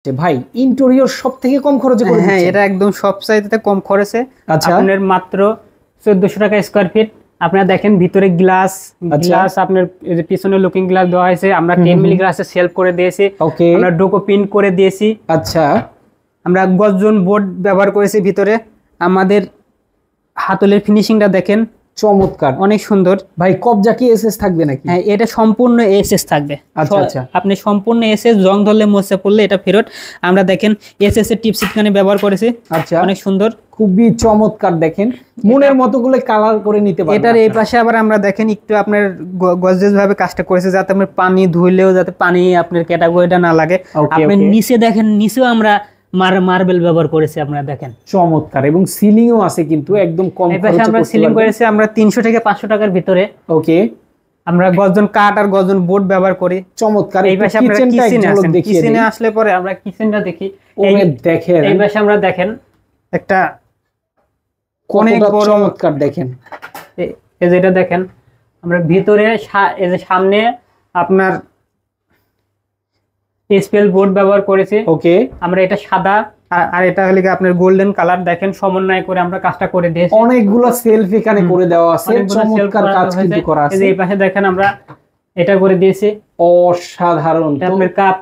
ভাই ইন্টেরিয়র সব থেকে কম খরচে করে হ্যাঁ, দিচ্ছেন। এটা একদম সব চাইতে কম খরচে। আচ্ছা, আপনার মাত্র 1400 টাকা স্কয়ার ফিট। আপনারা দেখেন ভিতরে গ্লাস আপনার এই যে পিছনে লুকিং গ্লাস দেওয়া হয়েছে। আমরা 10 মিলি গ্লাসে সেলফ করে দিয়েছি। ওকে, আমরা ডোকো প্রিন্ট করে দিয়েছি। আচ্ছা, আমরা গর্জন বোর্ড ব্যবহার করেছি ভিতরে। আমাদের হাতলের ফিনিশিংটা দেখেন, চমৎকার, অনেক সুন্দর। ভাই কবজা কি এসএস থাকবে নাকি? হ্যাঁ, এটা সম্পূর্ণ এসএস থাকবে। আচ্ছা আচ্ছা, আপনি সম্পূর্ণ এসএস, জং ধরলে মোছে পড়লে এটা ফেরত। আমরা দেখেন এসএস এর টিপস এখানে ব্যবহার করেছি। আচ্ছা, অনেক সুন্দর, খুবই চমৎকার। দেখেন মনের মতো গুলো কালার করে নিতে পারবেন। এটার এই পাশে আবার আমরা দেখেন একটু আপনার গর্জিয়াস ভাবে কাজটা করেছে, যাতে আপনার পানি ধুইলেও যাতে পানি আপনার ক্যাটাগরিটা না লাগে। আপনি নিচে দেখেন, নিচেও আমরা মার্বেল ব্যবহার করেছি, আপনারা দেখেন চমৎকার। এবং সিলিংও আছে কিন্তু একদম কম খরচে আমরা সিলিং করেছি আমরা 300 থেকে 500 টাকার ভিতরে। ওকে, আমরা গর্জন কাঠ আর গর্জন বোর্ড ব্যবহার করি। চমৎকার। এই পাশে আমরা কিচেনে আসলে পরে আমরা কিচেনটা দেখি। দেখেন এই পাশে আমরা দেখেন একটা অনেক বড় চমৎকার। দেখেন এই যে এটা দেখেন, আমরা ভিতরে এই যে সামনে আপনার এসপিএল বোর্ড ব্যবহার করেছি। ওকে, আমরা এটা সাদা আর এটা হলো আপনার গোল্ডেন কালার। দেখেন সমন্বয় করে আমরা কাজটা করে দিয়েছি। অনেকগুলো সেলফ এখানে করে দেওয়া আছে, চমৎকার কাজ কিন্তু করা আছে। এই পাশে দেখেন আমরা এটা করে দিয়েছি, অসাধারণ। আপনার কাপ